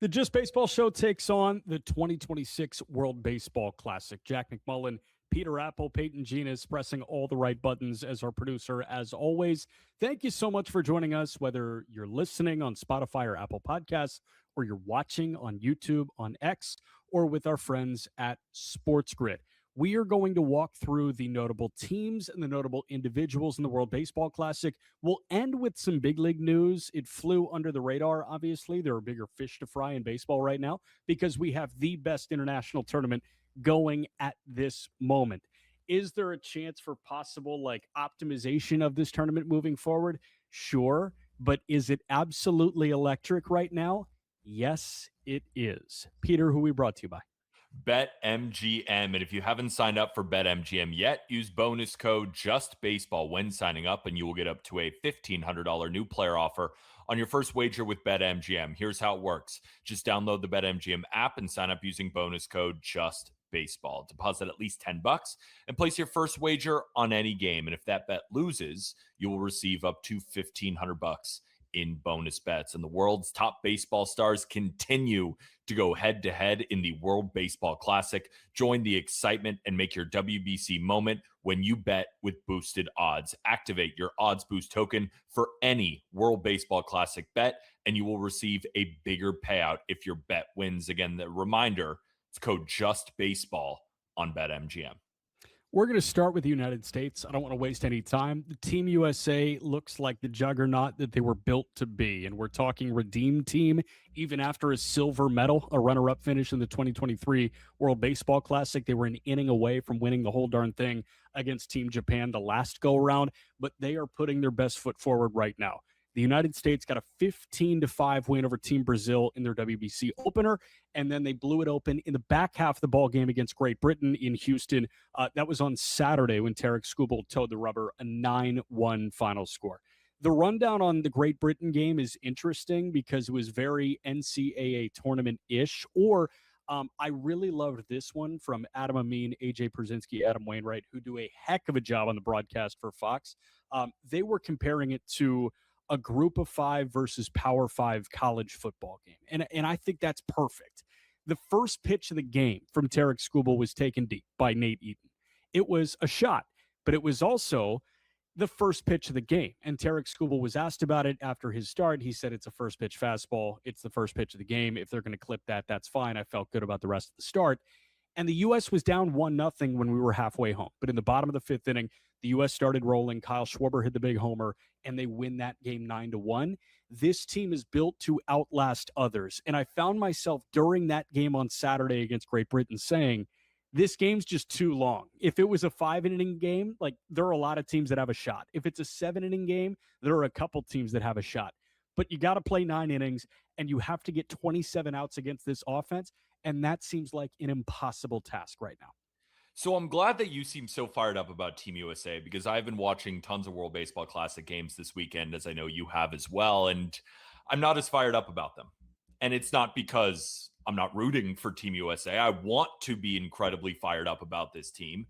The Just Baseball Show takes on the 2026 World Baseball Classic. Jack McMullen, Peter Appel, Peyton Genis pressing all the right buttons as our producer, as always. Thank you so much for joining us, whether you're listening on Spotify or Apple Podcasts, or you're watching on YouTube, on X, or with our friends at SportsGrid. We are going to walk through the notable teams and the notable individuals in the World Baseball Classic. We'll end with some big league news. It flew under the radar, obviously. There are bigger fish to fry in baseball right now because we have the best international tournament going at this moment. Is there a chance for possible optimization of this tournament moving forward? Sure. But is it absolutely electric right now? Yes, it is. Peter, who we brought to you by? BetMGM. And if you haven't signed up for BetMGM yet, use bonus code JUSTBASEBALL when signing up, and you will get up to a $1,500 new player offer on your first wager with BetMGM. Here's how it works. Just download the BetMGM app and sign up using bonus code JUSTBASEBALL. Deposit at least $10 and place your first wager on any game. And if that bet loses, you will receive up to $1,500 in bonus bets. And the world's top baseball stars continue to go head-to-head in the World Baseball Classic. Join the excitement and make your WBC moment when you bet with boosted odds. Activate your Odds Boost token for any World Baseball Classic bet, and you will receive a bigger payout if your bet wins. Again, the reminder, it's code JUSTBASEBALL on BetMGM. We're going to start with the United States. I don't want to waste any time. The Team USA looks like the juggernaut that they were built to be, and we're talking redeemed team even after a silver medal, a runner-up finish in the 2023 World Baseball Classic. They were an inning away from winning the whole darn thing against Team Japan the last go-around, but they are putting their best foot forward right now. The United States got a 15-5 win over Team Brazil in their WBC opener, and then they blew it open in the back half of the ball game against Great Britain in Houston. That was on Saturday when Tarek Skubal towed the rubber, a 9-1 final score. The rundown on the Great Britain game is interesting because it was very NCAA tournament-ish, or I really loved this one from Adam Amin, AJ Przynski, Adam Wainwright, who do a heck of a job on the broadcast for Fox. They were comparing it to a group of five versus Power Five college football game. And I think that's perfect. The first pitch of the game from Tarek Skubal was taken deep by Nate Eaton. It was a shot, but it was also the first pitch of the game. And Tarek Skubal was asked about it after his start. He said, it's a first pitch fastball. It's the first pitch of the game. If they're going to clip that, that's fine. I felt good about the rest of the start. And the U.S. was down 1-0 when we were halfway home. But in the bottom of the fifth inning, the U.S. started rolling. Kyle Schwarber hit the big homer, and they win that game 9-1. This team is built to outlast others. And I found myself during that game on Saturday against Great Britain saying, this game's just too long. If it was a 5-inning game, there are a lot of teams that have a shot. If it's a 7-inning game, there are a couple teams that have a shot. But you got to play 9 innings, and you have to get 27 outs against this offense. And that seems like an impossible task right now. So I'm glad that you seem so fired up about Team USA, because I've been watching tons of World Baseball Classic games this weekend, as I know you have as well, and I'm not as fired up about them. And it's not because I'm not rooting for Team USA. I want to be incredibly fired up about this team.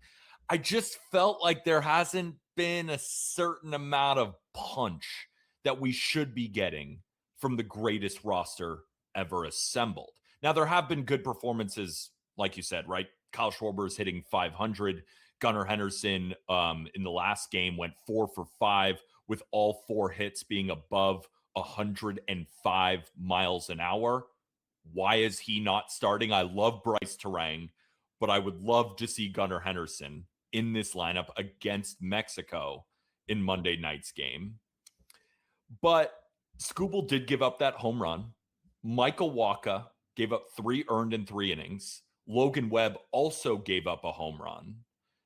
I just felt like there hasn't been a certain amount of punch that we should be getting from the greatest roster ever assembled. Now, there have been good performances, like you said, right? Kyle Schwarber is hitting 500. Gunnar Henderson in the last game went 4 for 5 with all 4 hits being above 105 miles an hour. Why is he not starting? I love Bryce Terang, but I would love to see Gunnar Henderson in this lineup against Mexico in Monday night's game. But Skubal did give up that home run. Michael Wacha gave up 3 earned in 3 innings. Logan Webb also gave up a home run.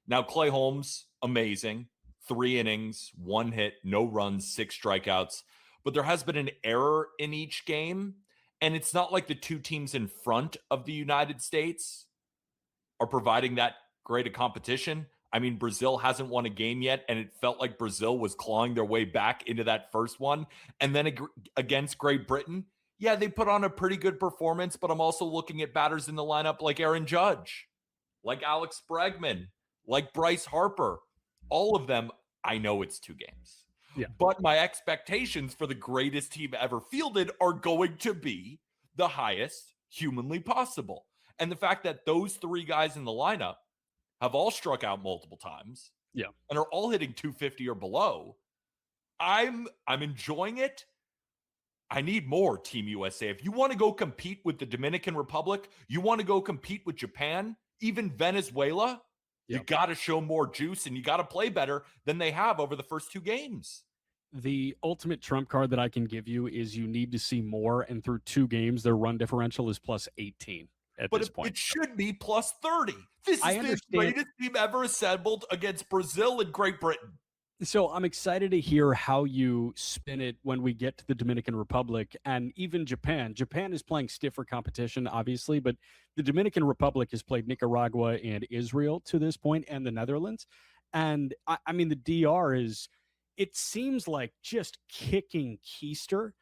Now, Clay Holmes, amazing. 3 innings, 1 hit, no runs, 6 strikeouts. But there has been an error in each game. And it's not like the 2 teams in front of the United States are providing that great a competition. I mean, Brazil hasn't won a game yet, and it felt like Brazil was clawing their way back into that first one. And then against Great Britain, yeah, they put on a pretty good performance, but I'm also looking at batters in the lineup like Aaron Judge, like Alex Bregman, like Bryce Harper. All of them, I know it's 2 games. Yeah. But my expectations for the greatest team ever fielded are going to be the highest humanly possible. And the fact that those three guys in the lineup have all struck out multiple times, Yeah, and are all hitting 250 or below, I'm enjoying it. I need more, Team USA. If you want to go compete with the Dominican Republic, you want to go compete with Japan, even Venezuela, you got to show more juice and you got to play better than they have over the first two games. The ultimate trump card that I can give you is you need to see more, and through two games, their run differential is plus 18 at this point. It should be plus 30. This is the greatest team ever assembled against Brazil and Great Britain. So I'm excited to hear how you spin it when we get to the Dominican Republic and even Japan. Japan is playing stiffer competition, obviously, but the Dominican Republic has played Nicaragua and Israel to this point, and the Netherlands. And I mean, the DR is, it seems like just kicking keister.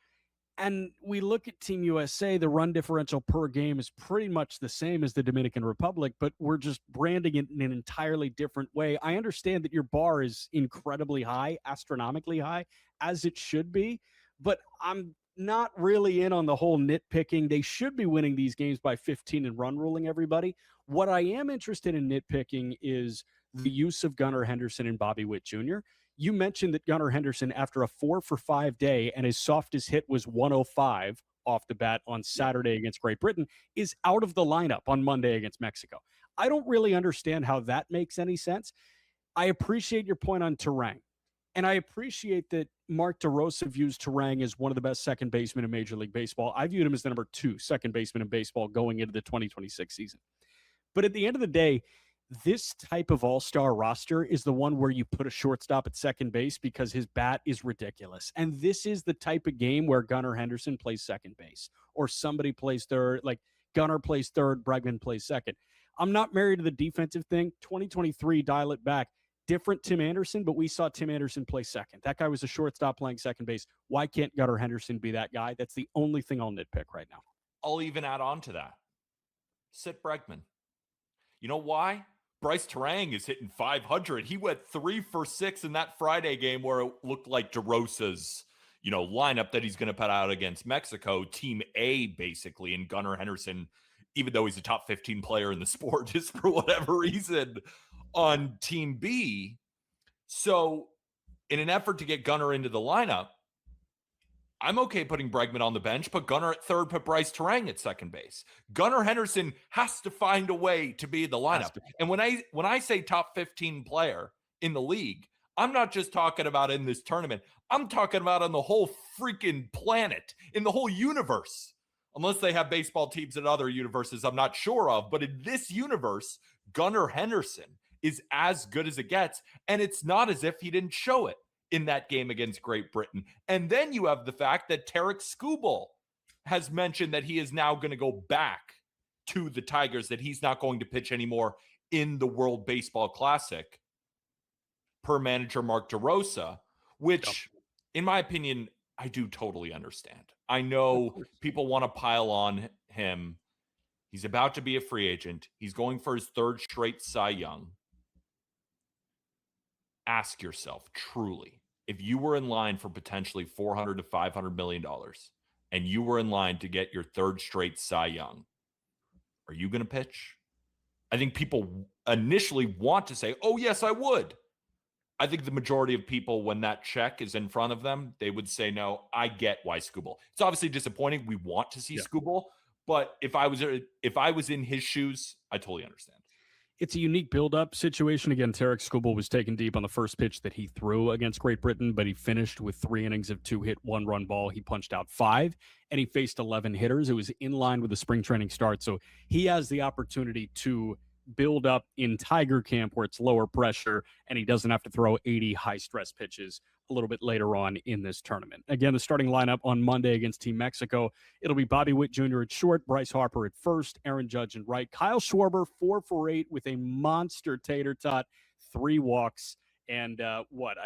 And we look at Team USA, the run differential per game is pretty much the same as the Dominican Republic, but we're just branding it in an entirely different way. I understand that your bar is incredibly high, astronomically high, as it should be, but I'm not really in on the whole nitpicking. They should be winning these games by 15 and run ruling everybody. What I am interested in nitpicking is the use of Gunnar Henderson and Bobby Witt Jr. You mentioned that Gunnar Henderson, after a 4-for-5 day and his softest hit was 105 off the bat on Saturday against Great Britain, is out of the lineup on Monday against Mexico. I don't really understand how that makes any sense. I appreciate your point on Terang, and I appreciate that Mark DeRosa views Terang as one of the best second basemen in Major League Baseball. I viewed him as the number 2 second baseman in baseball going into the 2026 season. But at the end of the day, this type of all-star roster is the one where you put a shortstop at second base because his bat is ridiculous. And this is the type of game where Gunnar Henderson plays second base, or somebody plays third, like Gunnar plays third, Bregman plays second. I'm not married to the defensive thing. 2023, dial it back. Different Tim Anderson, but we saw Tim Anderson play second. That guy was a shortstop playing second base. Why can't Gunnar Henderson be that guy? That's the only thing I'll nitpick right now. I'll even add on to that. Sit Bregman. You know why? Bryce Terang is hitting 500. He went 3 for 6 in that Friday game where it looked like DeRosa's, lineup that he's going to put out against Mexico, Team A, basically. And Gunnar Henderson, even though he's a top 15 player in the sport, just for whatever reason, on Team B. So in an effort to get Gunnar into the lineup, I'm okay putting Bregman on the bench, put Gunnar at third, put Bryce Terang at second base. Gunnar Henderson has to find a way to be in the lineup. And when I say top 15 player in the league, I'm not just talking about in this tournament. I'm talking about on the whole freaking planet, in the whole universe. Unless they have baseball teams in other universes I'm not sure of. But in this universe, Gunnar Henderson is as good as it gets. And it's not as if he didn't show it in that game against Great Britain. And then you have the fact that Tarek Skubal has mentioned that he is now going to go back to the Tigers, that he's not going to pitch anymore in the World Baseball Classic, per manager Mark DeRosa, which, in my opinion, I do totally understand. I know people want to pile on him. He's about to be a free agent. He's going for his third straight Cy Young. Ask yourself, truly, if you were in line for potentially $400 to $500 million and you were in line to get your third straight Cy Young, are you going to pitch? I think people initially want to say, oh, yes, I would. I think the majority of people, when that check is in front of them, they would say, no, I get why Skubal. It's obviously disappointing. We want to see Skubal, but if I was in his shoes, I totally understand. It's a unique build-up situation. Again, Tarek Skubal was taken deep on the first pitch that he threw against Great Britain, but he finished with 3 innings of 2-hit, 1-run ball. He punched out 5, and he faced 11 hitters. It was in line with the spring training start, so he has the opportunity to build up in Tiger camp where it's lower pressure, and he doesn't have to throw 80 high-stress pitches a little bit later on in this tournament. Again, the starting lineup on Monday against Team Mexico, it'll be Bobby Witt Jr. at short, Bryce Harper at first, Aaron Judge in right, Kyle Schwarber 4 for 8 with a monster tater tot, 3 walks, and I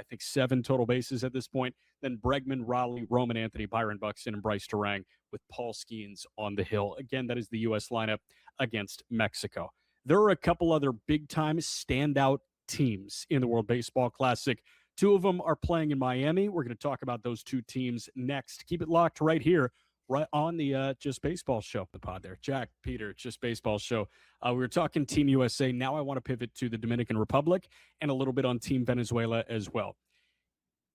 think 7 total bases at this point. Then Bregman, Raleigh, Roman Anthony, Byron Buxton, and Bryce Terang with Paul Skeens on the hill. Again, that is the U.S. lineup against Mexico. There are a couple other big-time standout teams in the World Baseball Classic. 2 of them are playing in Miami. We're going to talk about those 2 teams next. Keep it locked right here right on the Just Baseball show, the pod there. Jack, Peter, Just Baseball show. We were talking Team USA. Now I want to pivot to the Dominican Republic and a little bit on Team Venezuela as well.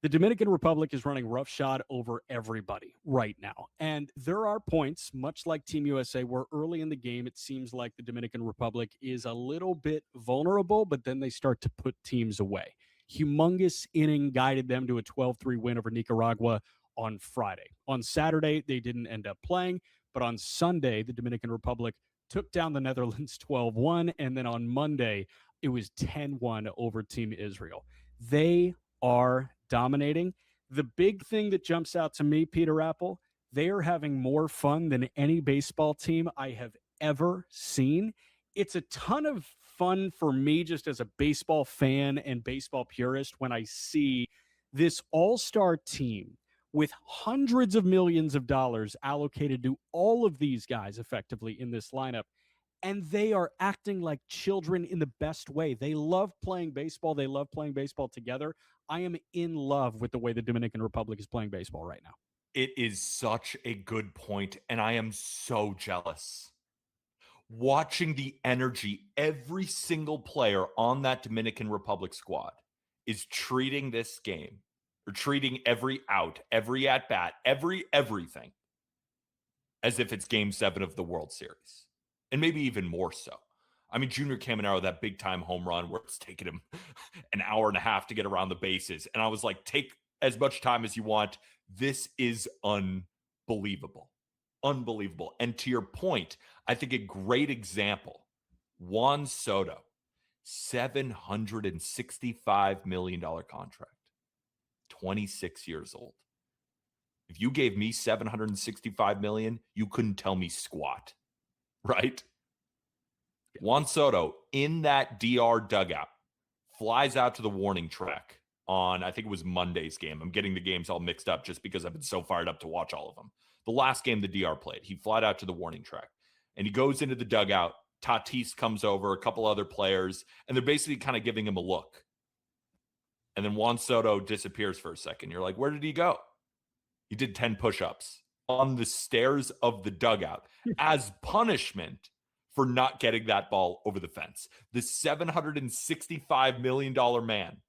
The Dominican Republic is running roughshod over everybody right now. And there are points, much like Team USA, where early in the game, it seems like the Dominican Republic is a little bit vulnerable, but then they start to put teams away. Humongous inning guided them to a 12-3 win over Nicaragua on Friday. On Saturday, they didn't end up playing, but on Sunday, the Dominican Republic took down the Netherlands 12-1, and then on Monday, it was 10-1 over Team Israel. They are dominating. The big thing that jumps out to me, Peter Appel, they are having more fun than any baseball team I have ever seen. It's a ton of fun for me just as a baseball fan and baseball purist when I see this all-star team with hundreds of millions of dollars allocated to all of these guys effectively in this lineup. And they are acting like children in the best way. They love playing baseball. They love playing baseball together. I am in love with the way the Dominican Republic is playing baseball right now. It is such a good point, and I am so jealous. Watching the energy every single player on that Dominican Republic squad is treating this game, or treating every out, every at-bat, everything as if it's Game 7 of the World Series. And maybe even more so. I mean, Junior Caminero, that big-time home run where it's taken him an hour and a half to get around the bases. And I was like, take as much time as you want. This is unbelievable. Unbelievable. And to your point, I think a great example, Juan Soto, $765 million contract, 26 years old. If you gave me $765 million, you couldn't tell me squat. Right? Juan Soto in that DR dugout flies out to the warning track on, I think it was Monday's game. I'm getting the games all mixed up just because I've been so fired up to watch all of them. The last game the DR played, he flied out to the warning track and he goes into the dugout. Tatis comes over, a couple other players, and they're basically kind of giving him a look. And then Juan Soto disappears for a second. You're like, where did he go? He did 10 push-ups on the stairs of the dugout as punishment for not getting that ball over the fence. The $765 million man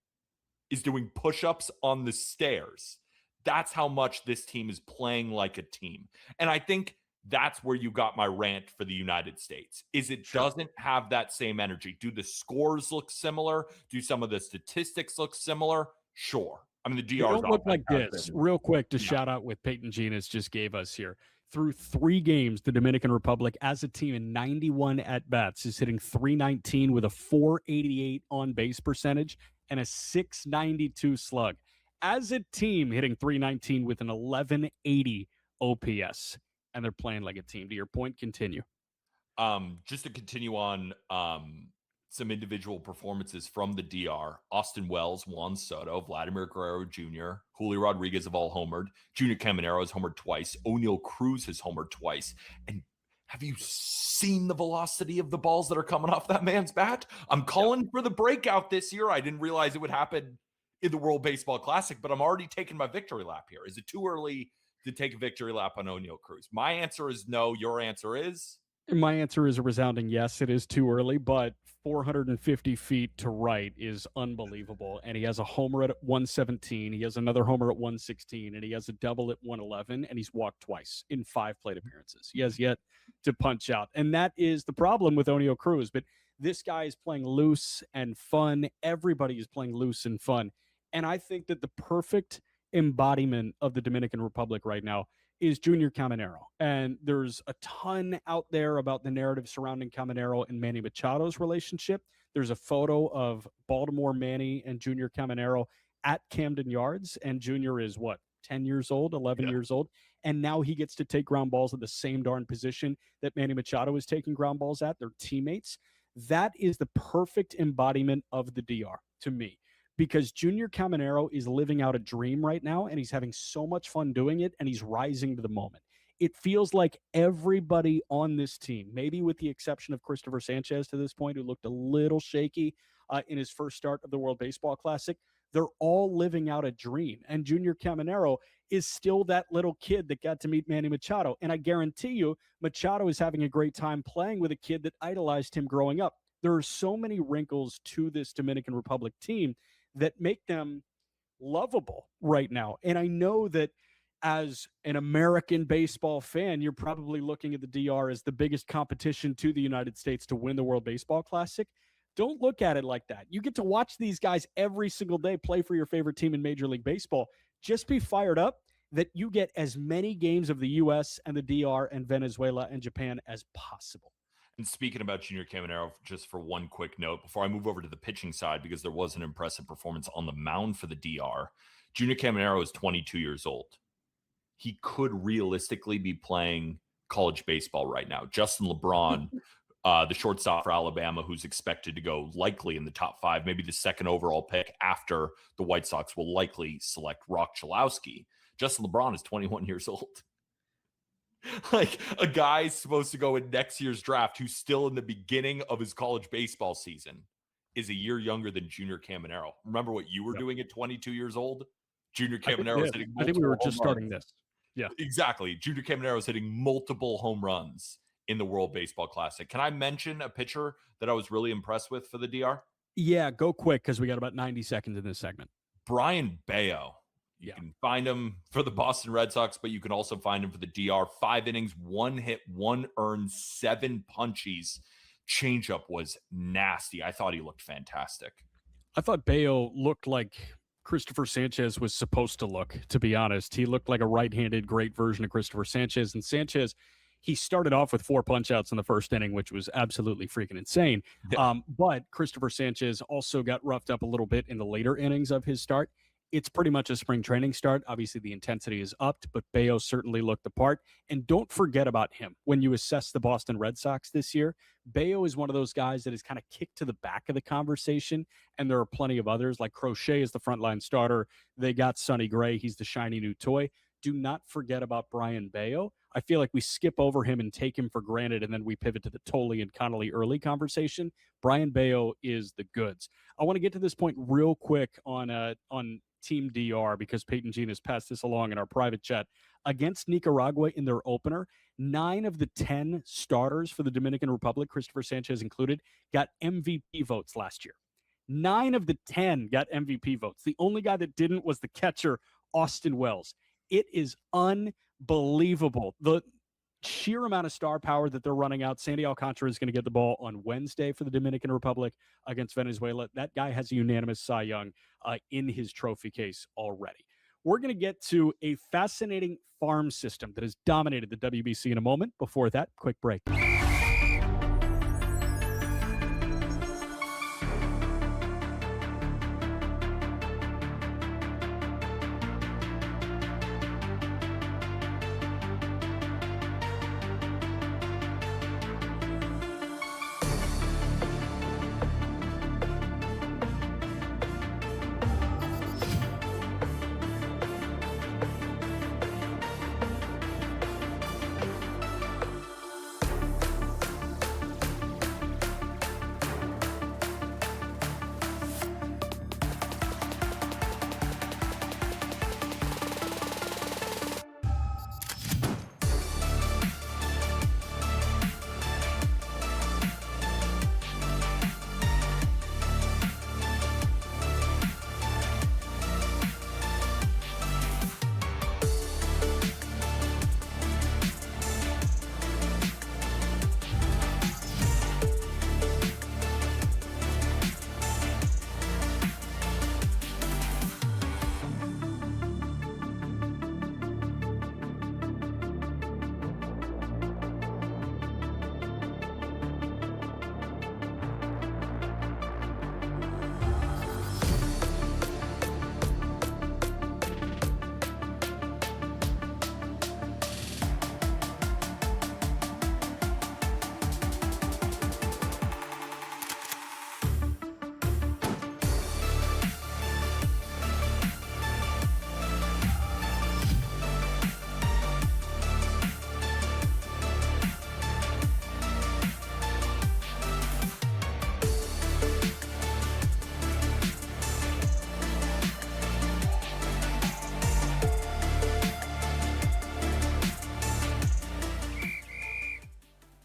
is doing push-ups on the stairs. That's how much this team is playing like a team. And I think that's where you got my rant for the United States, is it doesn't have that same energy. Do the scores look similar? Do some of the statistics look similar? Sure. I mean, the DR don't look like this. Real quick to shout out what Peyton Genas just gave us here. Through 3 games, the Dominican Republic, as a team in 91 at-bats, is hitting .319 with a .488 on-base percentage and a .692 slug. As a team, hitting .319 with an 1180 OPS, and they're playing like a team. To your point, continue. Just to continue on some individual performances from the DR, Austin Wells, Juan Soto, Vladimir Guerrero Jr., Julio Rodriguez have all homered. Junior Caminero has homered twice. O'Neal Cruz has homered twice. And have you seen the velocity of the balls that are coming off that man's bat? I'm calling for the breakout this year. I didn't realize it would happen in the World Baseball Classic, but I'm already taking my victory lap here. Is it too early to take a victory lap on O'Neal Cruz? My answer is no. Your answer is? My answer is a resounding yes. It is too early, but 450 feet to right is unbelievable. And he has a homer at 117. He has another homer at 116, and he has a double at 111, and he's walked twice in 5 plate appearances. He has yet to punch out. And that is the problem with O'Neal Cruz. But this guy is playing loose and fun. Everybody is playing loose and fun. And I think that the perfect embodiment of the Dominican Republic right now is Junior Caminero. And there's a ton out there about the narrative surrounding Caminero and Manny Machado's relationship. There's a photo of Baltimore Manny and Junior Caminero at Camden Yards, and Junior is 10 years old, 11 years old, and now he gets to take ground balls at the same darn position that Manny Machado is taking ground balls at. They're teammates. That is the perfect embodiment of the DR to me, because Junior Caminero is living out a dream right now, and he's having so much fun doing it, and he's rising to the moment. It feels like everybody on this team, maybe with the exception of Christopher Sanchez to this point, who looked a little shaky in his first start of the World Baseball Classic, they're all living out a dream. And Junior Caminero is still that little kid that got to meet Manny Machado. And I guarantee you, Machado is having a great time playing with a kid that idolized him growing up. There are so many wrinkles to this Dominican Republic team that make them lovable right now. And I know that as an American baseball fan, you're probably looking at the DR as the biggest competition to the United States to win the World Baseball Classic. Don't look at it like that. You get to watch these guys every single day play for your favorite team in Major League Baseball. Just be fired up that you get as many games of the U.S. and the DR and Venezuela and Japan as possible. And speaking about Junior Caminero, just for one quick note, before I move over to the pitching side, because there was an impressive performance on the mound for the DR, Junior Caminero is 22 years old. He could realistically be playing college baseball right now. Justin LeBron, the shortstop for Alabama, who's expected to go likely in the top 5, maybe the second overall pick after the White Sox will likely select Rock Chalowski. Justin LeBron is 21 years old. Like, a guy's supposed to go in next year's draft who's still in the beginning of his college baseball season is a year younger than Junior Caminero. Remember what you were doing at 22 years old? Junior Caminero is hitting multiple I think we were just home starting runs. this. Yeah, exactly. Junior Caminero is hitting multiple home runs in the World Baseball Classic. Can I mention a pitcher that I was really impressed with for the DR? Yeah, go quick because we got about 90 seconds in this segment. Brian Bayo. You can find him for the Boston Red Sox, but you can also find him for the DR. 5 innings, 1 hit, 1 earned, 7 punchies. Changeup was nasty. I thought he looked fantastic. I thought Bayo looked like Christopher Sanchez was supposed to look, to be honest. He looked like a right-handed great version of Christopher Sanchez. And Sanchez, he started off with 4 punch-outs in the first inning, which was absolutely freaking insane. Yeah. But Christopher Sanchez also got roughed up a little bit in the later innings of his start. It's pretty much a spring training start. Obviously, the intensity is upped, but Bayo certainly looked the part. And don't forget about him when you assess the Boston Red Sox this year. Bayo is one of those guys that is kind of kicked to the back of the conversation, and there are plenty of others. Like Crochet is the frontline starter. They got Sonny Gray. He's the shiny new toy. Do not forget about Brian Bayo. I feel like we skip over him and take him for granted, and then we pivot to the Tolley and Connolly early conversation. Brian Bayo is the goods. I want to get to this point real quick on Team DR because Peyton Jean has passed this along in our private chat. Against Nicaragua in their opener, 9 of the 10 starters for the Dominican Republic, Christopher Sanchez included, got MVP votes last year. 9 of the 10 got MVP votes. The only guy that didn't was the catcher, Austin Wells. It is unbelievable. The sheer amount of star power that they're running out. Sandy Alcantara is going to get the ball on Wednesday for the Dominican Republic against Venezuela. That guy has a unanimous Cy Young in his trophy case already. We're going to get to a fascinating farm system that has dominated the WBC in a moment. Before that, quick break.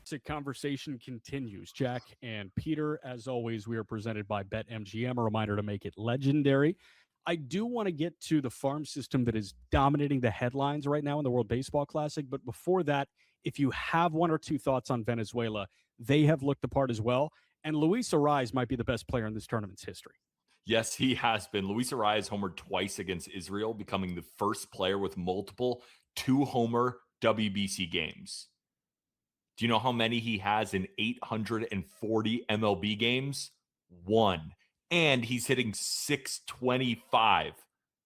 toxic conversation continues. Jack and Peter, as always, we are presented by BetMGM. A reminder to make it legendary. I do want to get to the farm system that is dominating the headlines right now in the World Baseball Classic. But before that, if you have one or two thoughts on Venezuela, they have looked the part as well. And Luis Ariz might be the best player in this tournament's history. Yes, he has been. Luis Ariz homered twice against Israel, becoming the first player with multiple two-homer WBC games. Do you know how many he has in 840 MLB games? One. And he's hitting 625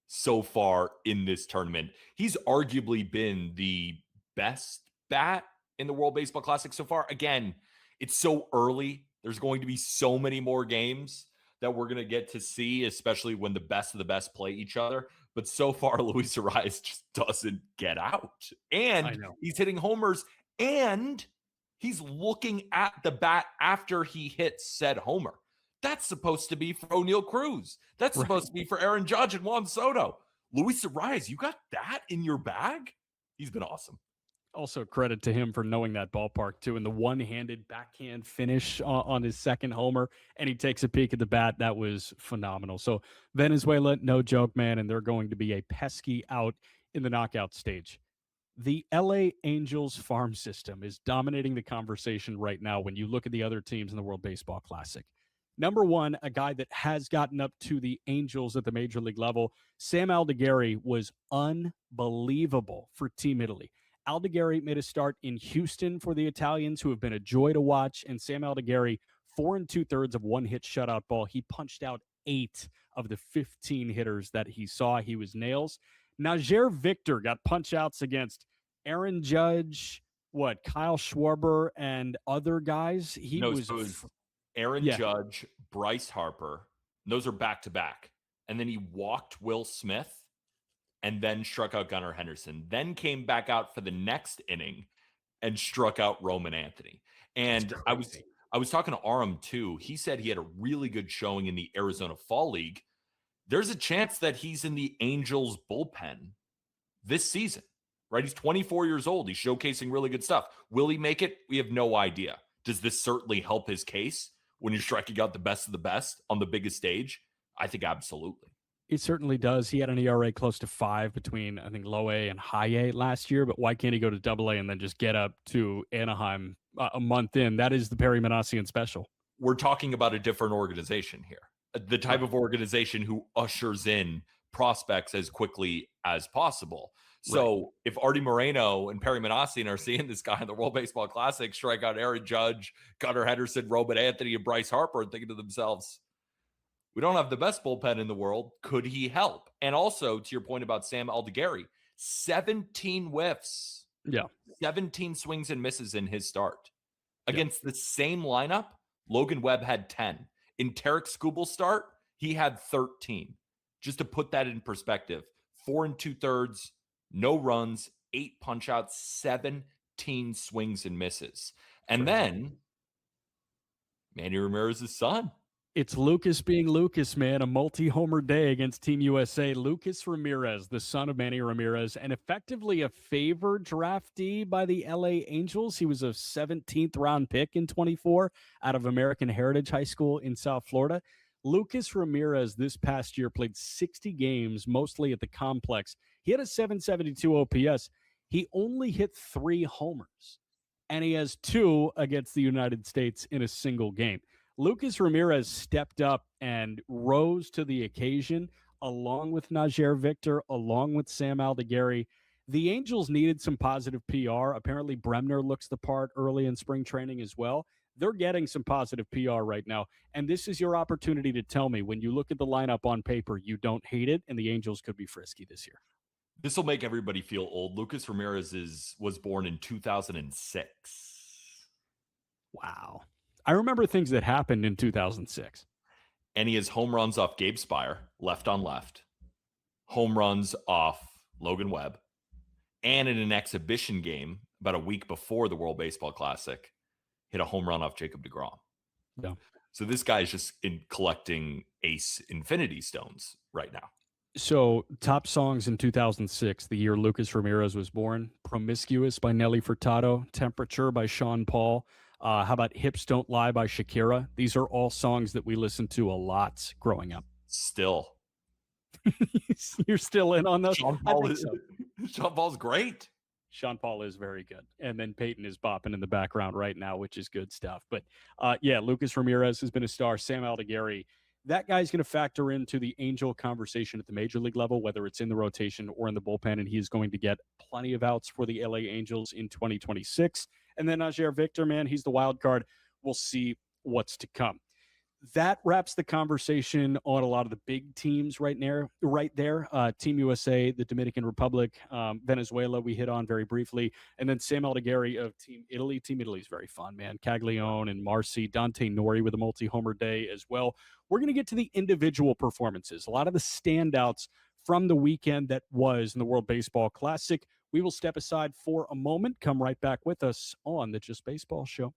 so far in this tournament. He's arguably been the best bat in the World Baseball Classic so far. Again, it's so early. There's going to be so many more games that we're going to get to see, especially when the best of the best play each other. But so far, Luis Ariz just doesn't get out. And he's hitting homers, and he's looking at the bat after he hits said homer. That's supposed to be for O'Neal Cruz. That's supposed to be for Aaron Judge and Juan Soto. Luis Ariz, you got that in your bag? He's been awesome. Also, credit to him for knowing that ballpark, too. And the one-handed backhand finish on his second homer, and he takes a peek at the bat. That was phenomenal. So Venezuela, no joke, man, and they're going to be a pesky out in the knockout stage. The LA Angels farm system is dominating the conversation right now when you look at the other teams in the World Baseball Classic. Number one, a guy that has gotten up to the Angels at the major league level, Sam Aldegheri, was unbelievable for Team Italy. Aldegheri made a start in Houston for the Italians, who have been a joy to watch, and Sam Aldegheri, 4 2/3 of one-hit shutout ball. He punched out 8 of the 15 hitters that he saw. He was nails. Najer Victor got punch-outs against Aaron Judge, Kyle Schwarber, and other guys. Aaron Judge, Bryce Harper. Those are back-to-back. And then he walked Will Smith and then struck out Gunnar Henderson, then came back out for the next inning and struck out Roman Anthony. And I was talking to Aram too. He said he had a really good showing in the Arizona Fall League. There's a chance that he's in the Angels bullpen this season, right? He's 24 years old. He's showcasing really good stuff. Will he make it? We have no idea. Does this certainly help his case when you're striking out the best of the best on the biggest stage? I think absolutely. It certainly does. He had an ERA close to 5 between, I think, low A and high A last year, but why can't he go to double A and then just get up to Anaheim a month in? That is the Perry Manassian special. We're talking about a different organization here. The type of organization who ushers in prospects as quickly as possible. So if Artie Moreno and Perry Manassian are seeing this guy in the World Baseball Classic strike out Aaron Judge, Gunnar Henderson, Roman Anthony, and Bryce Harper, and thinking to themselves, we don't have the best bullpen in the world. Could he help? And also, to your point about Sam Aldegheri, 17 whiffs. 17 swings and misses in his start. Against the same lineup, Logan Webb had 10. In Tarek Skubal's start, he had 13. Just to put that in perspective, 4 2/3, no runs, 8 punch-outs, 17 swings and misses. And then, Manny Ramirez's son. It's Lucas being Lucas, man. A multi-homer day against Team USA. Lucas Ramirez, the son of Manny Ramirez, and effectively a favored draftee by the LA Angels. He was a 17th round pick in 24 out of American Heritage High School in South Florida. Lucas Ramirez this past year played 60 games, mostly at the complex. He had a 772 OPS. He only hit 3 homers, and he has 2 against the United States in a single game. Lucas Ramirez stepped up and rose to the occasion, along with Najer Victor, along with Sam Aldegheri. The Angels needed some positive PR. Apparently, Bremner looks the part early in spring training as well. They're getting some positive PR right now, and this is your opportunity to tell me, when you look at the lineup on paper, you don't hate it, and the Angels could be frisky this year. This will make everybody feel old. Lucas Ramirez was born in 2006. Wow. I remember things that happened in 2006. And he has home runs off Gabe Spire, left on left, home runs off Logan Webb, and in an exhibition game about a week before the World Baseball Classic, hit a home run off Jacob deGrom. Yeah. So this guy is just collecting ace infinity stones right now. So, top songs in 2006, the year Lucas Ramirez was born: Promiscuous by Nelly Furtado, Temperature by Sean Paul. How about Hips Don't Lie by Shakira? These are all songs that we listened to a lot growing up. Still, You're still in on those? Sean I Paul think is so. Sean Paul's great. Sean Paul is very good. And then Peyton is bopping in the background right now, which is good stuff. But yeah, Lucas Ramirez has been a star. Sam Aldegheri, that guy's going to factor into the Angel conversation at the major league level, whether it's in the rotation or in the bullpen. And he is going to get plenty of outs for the LA Angels in 2026. And then Najee Victor, man, he's the wild card. We'll see what's to come. That wraps the conversation on a lot of the big teams right there. Team USA, the Dominican Republic, Venezuela, we hit on very briefly. And then Sam Aldegheri of Team Italy. Team Italy is very fun, man. Caglione and Marcy, Dante Nori with a multi-homer day as well. We're going to get to the individual performances, a lot of the standouts from the weekend that was in the World Baseball Classic. We will step aside for a moment. Come right back with us on the Just Baseball Show.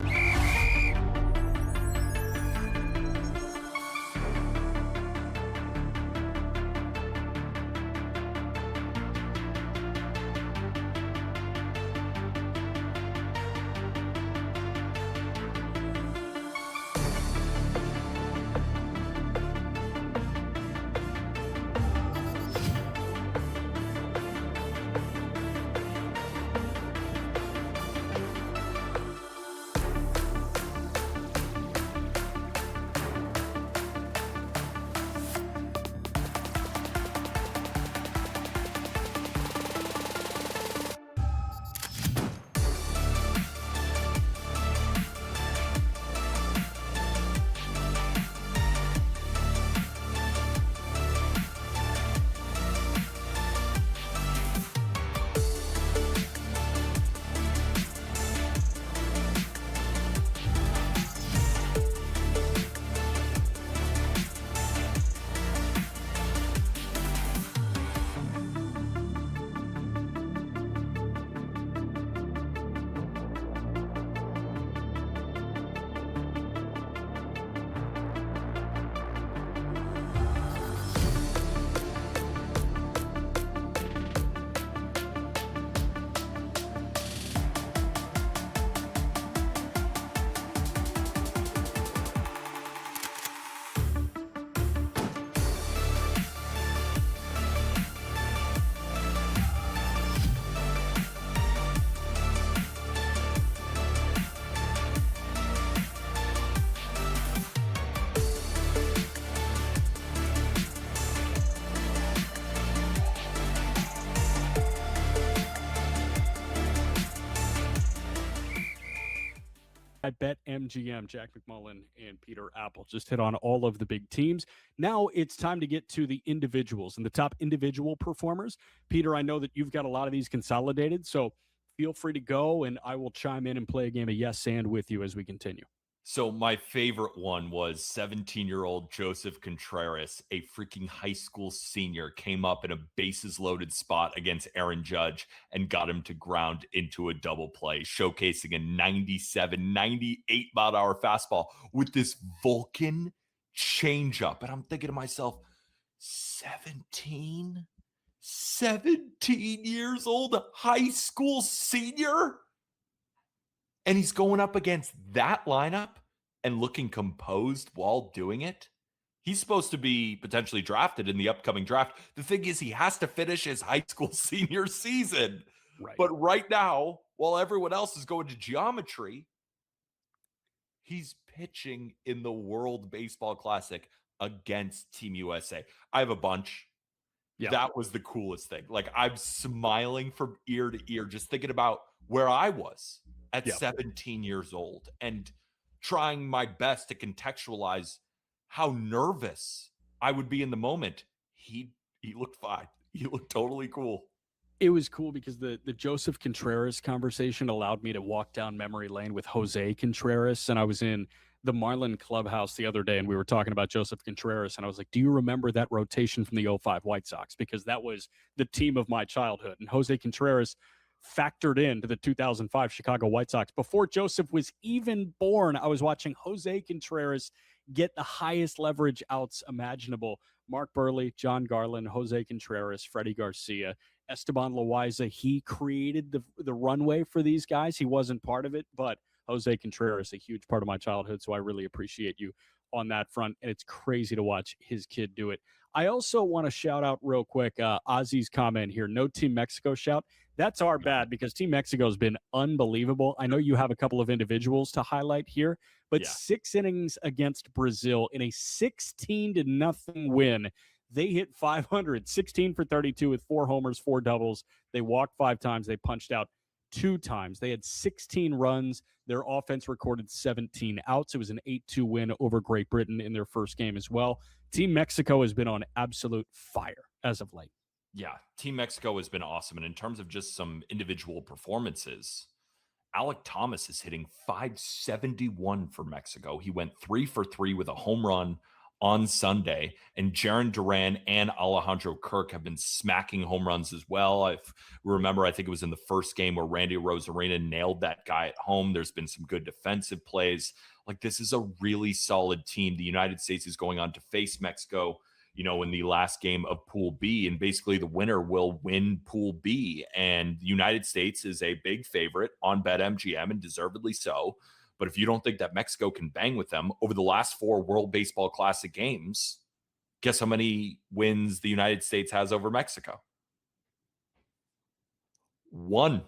I bet MGM, Jack McMullen and Peter Appel just hit on all of the big teams. Now it's time to get to the individuals and the top individual performers. Peter, I know that you've got a lot of these consolidated, so feel free to go and I will chime in and play a game of yes and with you as we continue. So my favorite one was 17-year-old Joseph Contreras, a freaking high school senior, came up in a bases loaded spot against Aaron Judge and got him to ground into a double play, showcasing a 97, 98 mile an hour fastball with this Vulcan changeup. And I'm thinking to myself, 17 years old, high school senior? And he's going up against that lineup and looking composed while doing it. He's supposed to be potentially drafted in the upcoming draft. The thing is, he has to finish his high school senior season. Right. But right now, while everyone else is going to geometry, he's pitching in the World Baseball Classic against Team USA. I have a bunch. Yeah. That was the coolest thing. Like, I'm smiling from ear to ear, just thinking about where I was at 17 years old and trying my best to contextualize how nervous I would be in the moment. He looked fine. He looked totally cool. It was cool because the Joseph Contreras conversation allowed me to walk down memory lane with Jose Contreras. And I was in the Marlin clubhouse the other day and we were talking about Joseph Contreras. And I was like, do you remember that rotation from the 05 White Sox? Because that was the team of my childhood. And Jose Contreras factored into the 2005 Chicago White Sox. Before Joseph was even born, I was watching Jose Contreras get the highest leverage outs imaginable. Mark Burley, John Garland, Jose Contreras, Freddie Garcia, Esteban Loaiza. He created the runway for these guys. He wasn't part of it, but Jose Contreras, a huge part of my childhood, so I really appreciate you on that front, and it's crazy to watch his kid do it. I also want to shout out real quick Ozzy's comment here. No Team Mexico shout. That's our bad because Team Mexico has been unbelievable. I know you have a couple of individuals to highlight here, but 6 innings against Brazil in a 16-0 win. They hit 500, 16 for 32 with 4 homers, 4 doubles. They walked 5 times. They punched out 2 times. They had 16 runs. Their offense recorded 17 outs. It was an 8-2 win over Great Britain in their first game as well. Team Mexico has been on absolute fire as of late. Yeah, Team Mexico has been awesome. And in terms of just some individual performances, Alek Thomas is hitting .571 for Mexico. He went 3 for 3 with a home run on Sunday, and Jarren Duran and Alejandro Kirk have been smacking home runs as well. I remember, I think it was in the first game where Randy Rosarena nailed that guy at home. There's been some good defensive plays. Like, this is a really solid team. The United States is going on to face Mexico, in the last game of Pool B, and basically the winner will win Pool B. And the United States is a big favorite on BetMGM, and deservedly so. But if you don't think that Mexico can bang with them over the last 4 World Baseball Classic games, guess how many wins the United States has over Mexico? 1.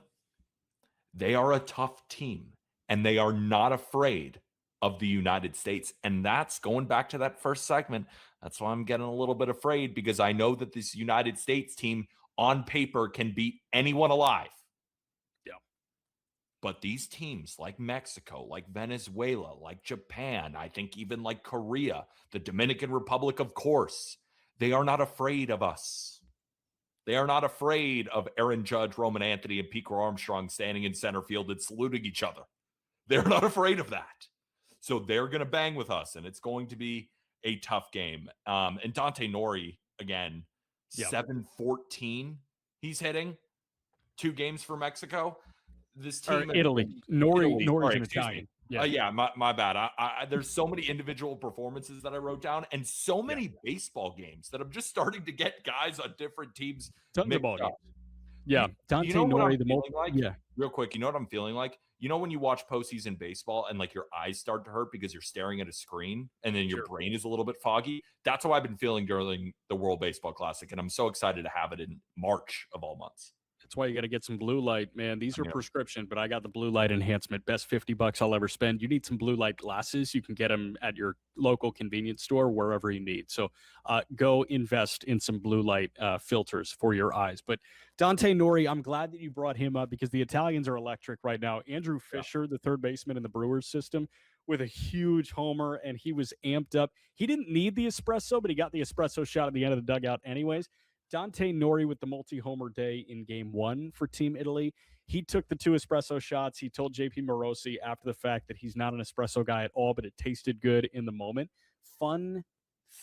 They are a tough team, and they are not afraid of the United States. And that's going back to that first segment. That's why I'm getting a little bit afraid, because I know that this United States team on paper can beat anyone alive. But these teams like Mexico, like Venezuela, like Japan, I think even like Korea, the Dominican Republic, of course, they are not afraid of us. They are not afraid of Aaron Judge, Roman Anthony, and Pico Armstrong standing in center field and saluting each other. They're not afraid of that. So they're going to bang with us, and it's going to be a tough game. And Dante Nori, again, 7-14 he's hitting. 2 games for Mexico. This team, Italy. Nori's an Italian. Yeah, my bad. There's so many individual performances that I wrote down, and so many baseball games that I'm just starting to get guys on different teams. Tons of ball games. Yeah, Dante Nori. Real quick, you know what I'm feeling like? When you watch postseason baseball and like your eyes start to hurt because you're staring at a screen, and then your brain is a little bit foggy. That's how I've been feeling during the World Baseball Classic, and I'm so excited to have it in March of all months. That's why you got to get some blue light, man. These are prescription, but I got the blue light enhancement. Best $50 I'll ever spend. You need some blue light glasses. You can get them at your local convenience store, wherever you need. So go invest in some blue light filters for your eyes. But Dante Nori, I'm glad that you brought him up because the Italians are electric right now. Andrew Fisher, the third baseman in the Brewers system, with a huge homer, and he was amped up. He didn't need the espresso, but he got the espresso shot at the end of the dugout anyways. Dante Nori with the multi-homer day in Game 1 for Team Italy. He took the 2 espresso shots. He told JP Morosi after the fact that he's not an espresso guy at all, but it tasted good in the moment. Fun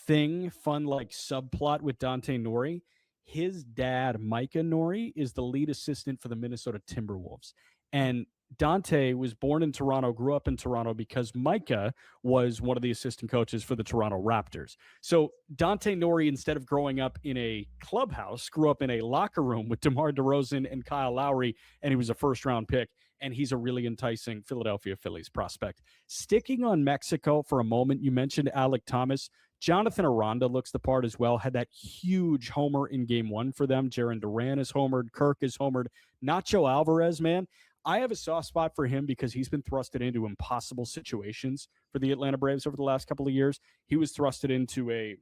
like subplot with Dante Nori. His dad, Micah Nori, is the lead assistant for the Minnesota Timberwolves. And Dante was born in Toronto, grew up in Toronto because Micah was one of the assistant coaches for the Toronto Raptors. So Dante Nori, instead of growing up in a clubhouse, grew up in a locker room with DeMar DeRozan and Kyle Lowry, and he was a first-round pick, and he's a really enticing Philadelphia Phillies prospect. Sticking on Mexico for a moment, you mentioned Alek Thomas. Jonathan Aranda looks the part as well, had that huge homer in Game 1 for them. Jarren Duran is homered. Kirk is homered. Nacho Alvarez, man. I have a soft spot for him because he's been thrusted into impossible situations for the Atlanta Braves over the last couple of years. He was thrusted into a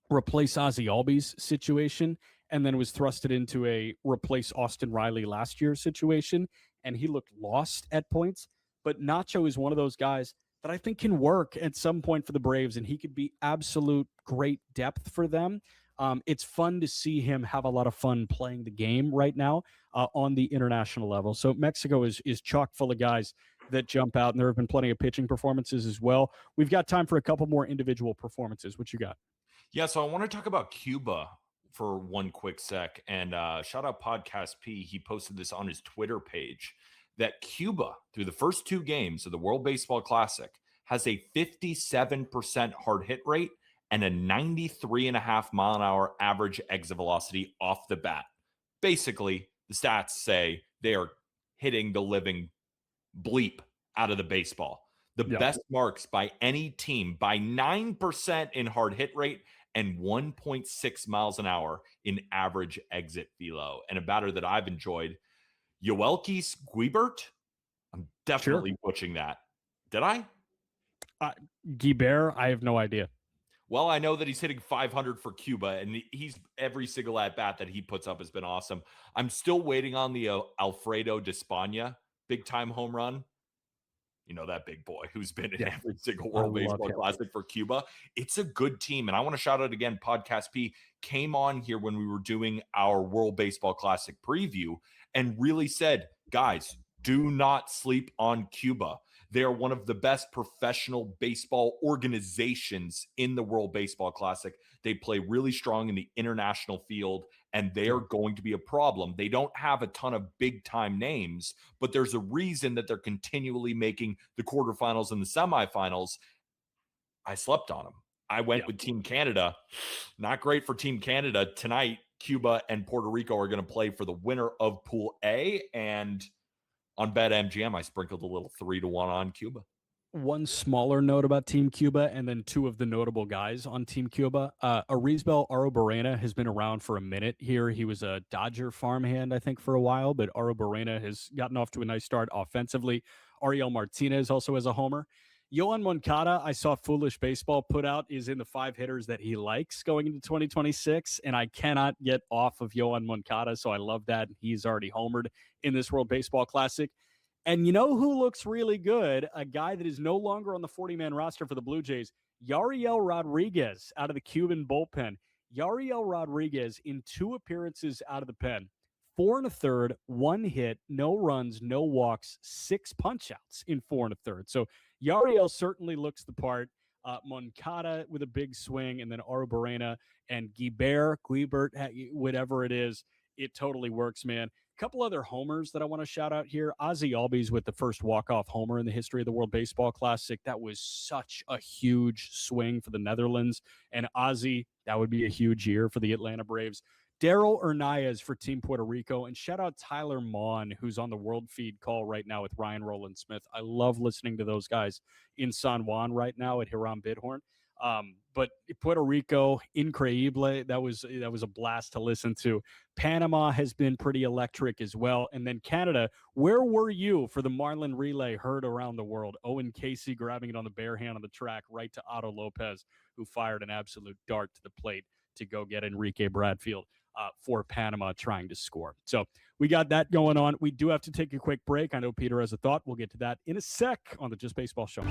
replace Ozzie Albies situation, and then was thrusted into a replace Austin Riley last year situation, and he looked lost at points. But Nacho is one of those guys that I think can work at some point for the Braves, and he could be absolute great depth for them. It's fun to see him have a lot of fun playing the game right now on the international level. So Mexico is chock full of guys that jump out, and there have been plenty of pitching performances as well. We've got time for a couple more individual performances. What you got? Yeah, so I want to talk about Cuba for one quick sec. And shout out Podcast P. He posted this on his Twitter page that Cuba, through the first 2 games of the World Baseball Classic, has a 57% hard hit rate and a 93.5 mile an hour average exit velocity off the bat. Basically, the stats say they are hitting the living bleep out of the baseball. The best marks by any team by 9% in hard hit rate and 1.6 miles an hour in average exit velo. And a batter that I've enjoyed, Yoelkis Guibert. I'm definitely butchering that. Did I? Guibert, I have no idea. Well, I know that he's hitting 500 for Cuba, and he's every single at-bat that he puts up has been awesome. I'm still waiting on the Alfredo Despaigne big-time home run. You know, that big boy who's been in every single World Baseball Classic for Cuba. It's a good team. And I want to shout out again, Podcast P came on here when we were doing our World Baseball Classic preview and really said, guys, do not sleep on Cuba. They are one of the best professional baseball organizations in the World Baseball Classic. They play really strong in the international field, and they are going to be a problem. They don't have a ton of big-time names, but there's a reason that they're continually making the quarterfinals and the semifinals. I slept on them. I went with Team Canada. Not great for Team Canada. Tonight, Cuba and Puerto Rico are going to play for the winner of Pool A, and on BetMGM, I sprinkled a little 3-1 on Cuba. One smaller note about Team Cuba, and then two of the notable guys on Team Cuba. Arizbel Arrobarena has been around for a minute here. He was a Dodger farmhand, I think, for a while, but Arrobarena has gotten off to a nice start offensively. Ariel Martinez also has a homer. Yoan Moncada, I saw Foolish Baseball put out, is in the 5 hitters that he likes going into 2026, and I cannot get off of Yoan Moncada, so I love that. He's already homered in this World Baseball Classic. And you know who looks really good? A guy that is no longer on the 40-man roster for the Blue Jays, Yariel Rodriguez out of the Cuban bullpen. Yariel Rodriguez in 2 appearances out of the pen, 4 1/3, 1 hit, no runs, no walks, 6 punch-outs in 4 1/3. So Yariel certainly looks the part. Moncada with a big swing, and then Arrobarena and Guibert, whatever it is, it totally works, man. A couple other homers that I want to shout out here. Ozzie Albies with the first walk-off homer in the history of the World Baseball Classic. That was such a huge swing for the Netherlands. And Ozzie, that would be a huge year for the Atlanta Braves. Daryl Hernandez for Team Puerto Rico. And shout out Tyler Maughan, who's on the World Feed call right now with Ryan Rowland Smith. I love listening to those guys in San Juan right now at Hiram Bidhorn. But Puerto Rico, increíble. That was a blast to listen to. Panama has been pretty electric as well. And then Canada, where were you for the Marlin relay heard around the world? Owen Casey grabbing it on the bare hand on the track right to Otto Lopez, who fired an absolute dart to the plate to go get Enrique Bradfield for Panama trying to score. So we got that going on. We do have to take a quick break. I know Peter has a thought. We'll get to that in a sec on the Just Baseball Show.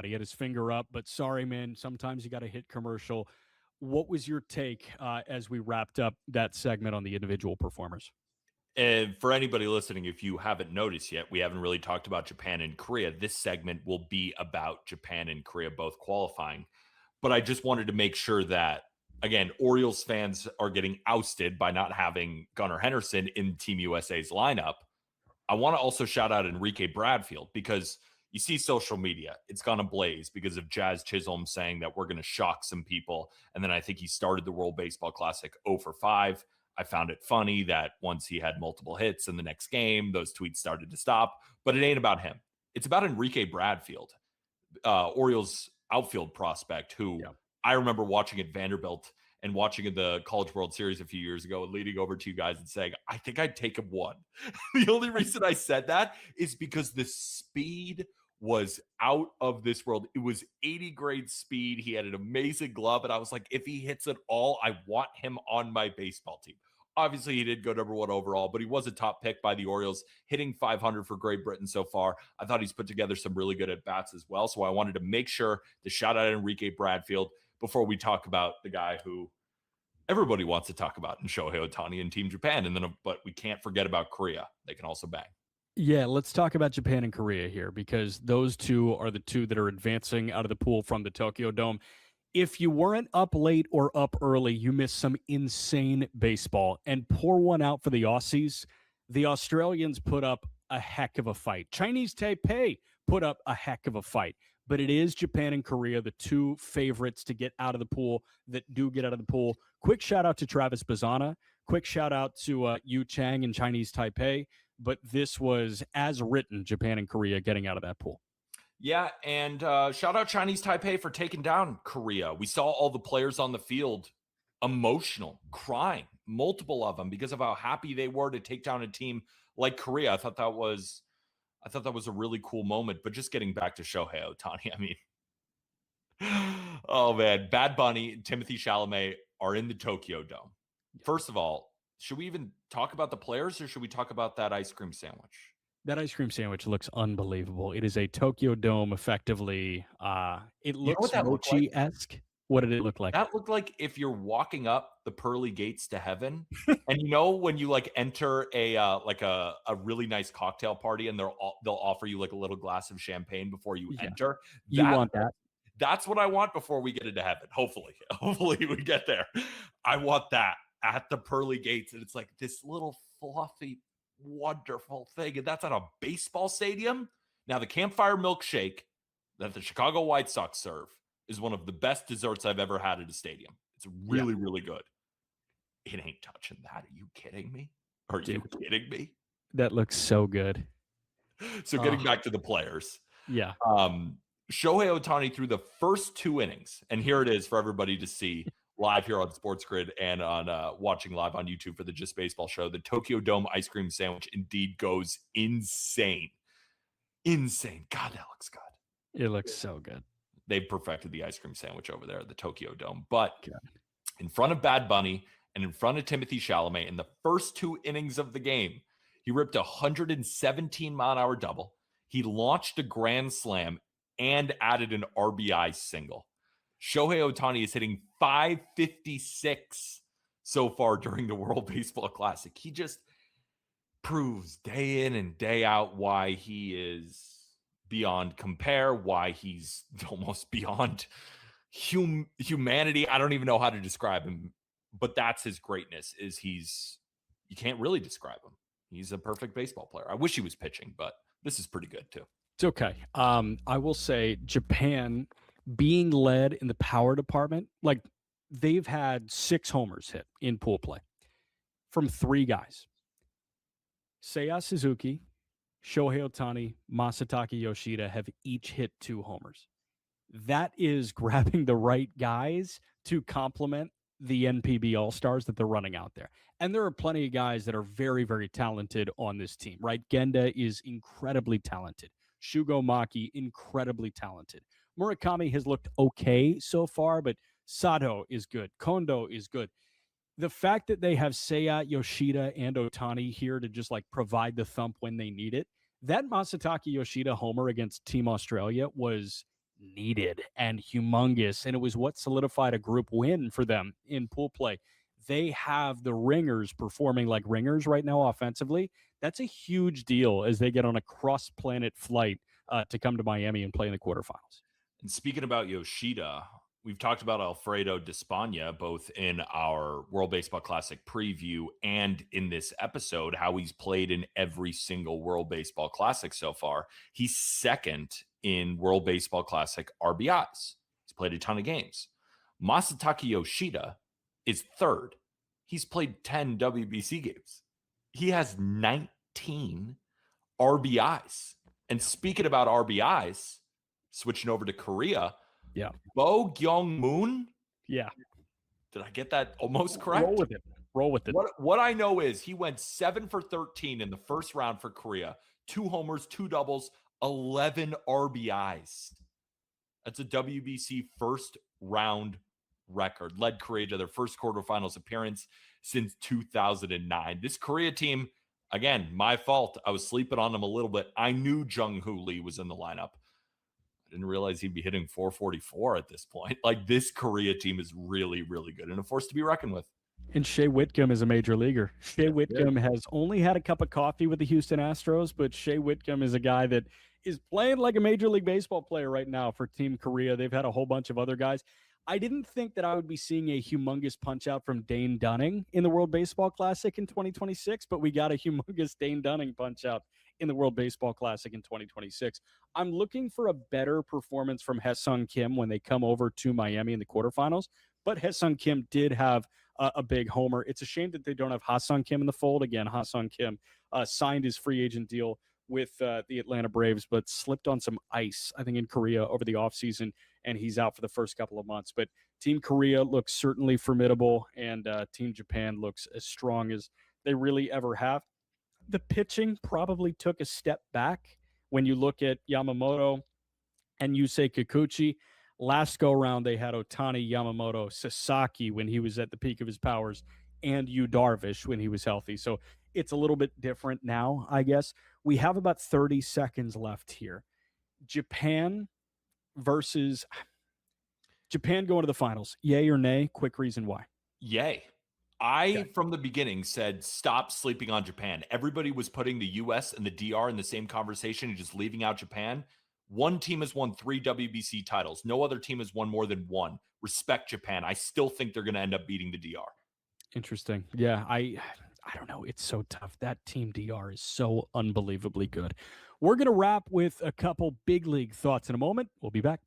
thought. He had his finger up, but sorry, man, sometimes you got to hit commercial. What was your take as we wrapped up that segment on the individual performers? And for anybody listening, if you haven't noticed yet, we haven't really talked about Japan and Korea. This segment will be about Japan and Korea both qualifying. But I just wanted to make sure that, again, Orioles fans are getting ousted by not having Gunnar Henderson in Team USA's lineup. I want to also shout out Enrique Bradfield, because you see social media, it's gone ablaze because of Jazz Chisholm saying that we're going to shock some people. And then I think he started the World Baseball Classic 0 for 5. I found it funny that once he had multiple hits in the next game, those tweets started to stop. But it ain't about him. It's about Enrique Bradfield, Orioles outfield prospect, who I remember watching at Vanderbilt and watching the College World Series a few years ago and leading over to you guys and saying, I think I'd take him one. The only reason I said that is because the speed was out of this world. It was 80 grade speed. He had an amazing glove. And I was like, if he hits it all, I want him on my baseball team. Obviously, he did go number 1 overall, but he was a top pick by the Orioles, hitting .500 for Great Britain so far. I thought he's put together some really good at-bats as well. So I wanted to make sure to shout out Enrique Bradfield before we talk about the guy who everybody wants to talk about in Shohei Ohtani and Team Japan. And then, but we can't forget about Korea. They can also bang. Yeah, let's talk about Japan and Korea here, because those two are the two that are advancing out of the pool from the Tokyo Dome. If you weren't up late or up early, you missed some insane baseball. And pour one out for the Aussies. The Australians put up a heck of a fight. Chinese Taipei put up a heck of a fight. But it is Japan and Korea, the two favorites to get out of the pool that do get out of the pool. Quick shout out to Travis Bazana. Quick shout out to Yu Chang and Chinese Taipei. But this was, as written, Japan and Korea getting out of that pool. Yeah, and shout out Chinese Taipei for taking down Korea. We saw all the players on the field emotional, crying, multiple of them, because of how happy they were to take down a team like Korea. I thought that was a really cool moment. But just getting back to Shohei Ohtani, I mean, oh man, Bad Bunny and Timothy Chalamet are in the Tokyo Dome. First of all, should we even talk about the players, or should we talk about that ice cream sandwich? That ice cream sandwich looks unbelievable. It is a Tokyo Dome, effectively. It looks mochi-esque. What did it look like? That looked like if you're walking up the pearly gates to heaven, and when you like enter a really nice cocktail party, and they'll offer you like a little glass of champagne before you enter. You want that? That's what I want before we get into heaven. Hopefully we get there. I want that at the pearly gates, and it's like this little fluffy, wonderful thing, and that's at a baseball stadium. Now, the campfire milkshake that the Chicago White Sox serve is one of the best desserts I've ever had at a stadium. It's really, really good. It ain't touching that. Are you kidding me? Are you kidding me? That looks so good. So getting back to the players. Yeah. Shohei Ohtani threw the first 2 innings, and here it is for everybody to see live here on SportsGrid and on watching live on YouTube for the Just Baseball show. The Tokyo Dome ice cream sandwich indeed goes insane. Insane. God, that looks good. It looks so good. They've perfected the ice cream sandwich over there at the Tokyo Dome. But in front of Bad Bunny and in front of Timothy Chalamet, in the first 2 innings of the game, he ripped a 117-mile-an-hour double. He launched a grand slam and added an RBI single. Shohei Ohtani is hitting .556 so far during the World Baseball Classic. He just proves day in and day out why he is beyond compare, why he's almost beyond humanity. I don't even know how to describe him, but that's his greatness. You can't really describe him. He's a perfect baseball player. I wish he was pitching, but this is pretty good too. It's okay. I will say Japan being led in the power department, like they've had 6 homers hit in pool play from 3 guys. Seiya Suzuki, Shohei Ohtani, Masataka Yoshida have each hit 2 homers. That is grabbing the right guys to complement the NPB All-Stars that they're running out there. And there are plenty of guys that are very, very talented on this team, right? Genda is incredibly talented. Shugo Maki, incredibly talented. Murakami has looked okay so far, but Sato is good. Kondo is good. The fact that they have Seiya, Yoshida, and Ohtani here to just like provide the thump when they need it, that Masataka Yoshida homer against Team Australia was needed and humongous. And it was what solidified a group win for them in pool play. They have the ringers performing like ringers right now offensively. That's a huge deal as they get on a cross-planet flight to come to Miami and play in the quarterfinals. And speaking about Yoshida, we've talked about Alfredo Despaigne both in our World Baseball Classic preview and in this episode, how he's played in every single World Baseball Classic so far. He's second in World Baseball Classic RBIs. He's played a ton of games. Masataka Yoshida is third. He's played 10 WBC games. He has 19 RBIs. And speaking about RBIs, switching over to Korea, Bo Gyeong-moon. Yeah. Did I get that almost correct? Roll with it. What I know is he went 7 for 13 in the first round for Korea. 2 homers, 2 doubles, 11 RBIs. That's a WBC first round record. Led Korea to their first quarterfinals appearance since 2009. This Korea team, again, my fault. I was sleeping on them a little bit. I knew Jung-Hoo Lee was in the lineup. Didn't realize he'd be hitting 444 at this point. Like, this Korea team is really, really good and a force to be reckoned with. And Shea Whitcomb is a major leaguer. Shea Whitcomb has only had a cup of coffee with the Houston Astros, but Shea Whitcomb is a guy that is playing like a Major League Baseball player right now for Team Korea. They've had a whole bunch of other guys. I didn't think that I would be seeing a humongous punch-out from Dane Dunning in the World Baseball Classic in 2026, but we got a humongous Dane Dunning punch-out in the World Baseball Classic in 2026. I'm looking for a better performance from Haesung Kim when they come over to Miami in the quarterfinals, but Haesung Kim did have a big homer. It's a shame that they don't have Ha-Sung Kim in the fold. Again, Ha-Sung Kim signed his free agent deal with the Atlanta Braves, but slipped on some ice, I think, in Korea over the offseason, and he's out for the first couple of months. But Team Korea looks certainly formidable, and Team Japan looks as strong as they really ever have. The pitching probably took a step back when you look at Yamamoto and Yusei Kikuchi. Last go-around, they had Otani, Yamamoto, Sasaki when he was at the peak of his powers, and Yu Darvish when he was healthy. So it's a little bit different now, I guess. We have about 30 seconds left here. Japan going to the finals. Yay or nay? Quick reason why. Yay. From the beginning, said stop sleeping on Japan. Everybody was putting the U.S. and the DR in the same conversation and just leaving out Japan. One team has won 3 WBC titles. No other team has won more than 1. Respect Japan. I still think they're going to end up beating the DR. Interesting. Yeah, I don't know. It's so tough. That Team DR is so unbelievably good. We're going to wrap with a couple big league thoughts in a moment. We'll be back.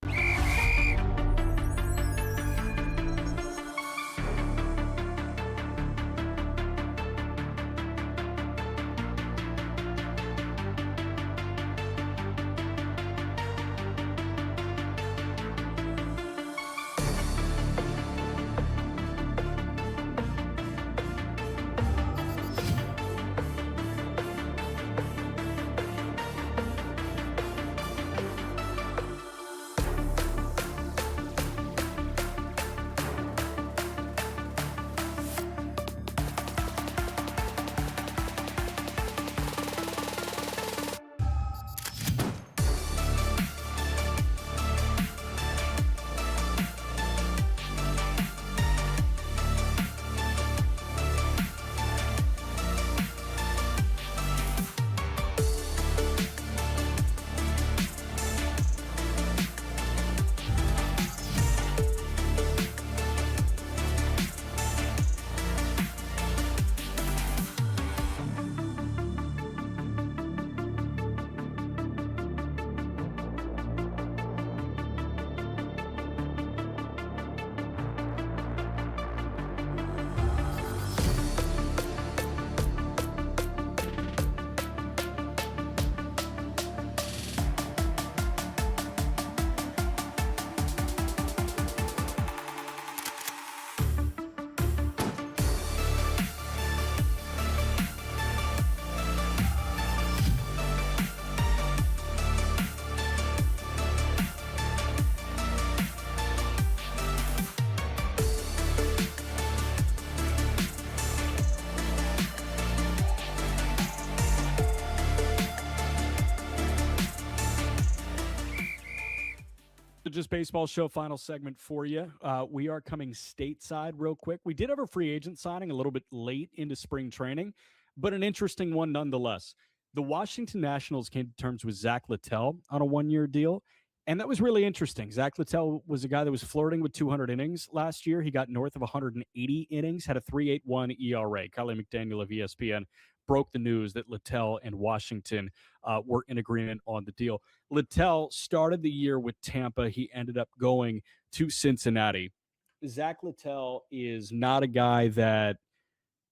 Just Baseball Show final segment for you. We are coming stateside real quick. We did have a free agent signing a little bit late into spring training, but an interesting one nonetheless. The Washington Nationals came to terms with Zach Littell on a one-year deal, and that was really interesting. Zach Littell was a guy that was flirting with 200 innings last year. He got north of 180 innings, had a 3.81 ERA. Kylie McDaniel of ESPN broke the news that Littell and Washington were in agreement on the deal. Littell started the year with Tampa. He ended up going to Cincinnati. Zach Littell is not a guy that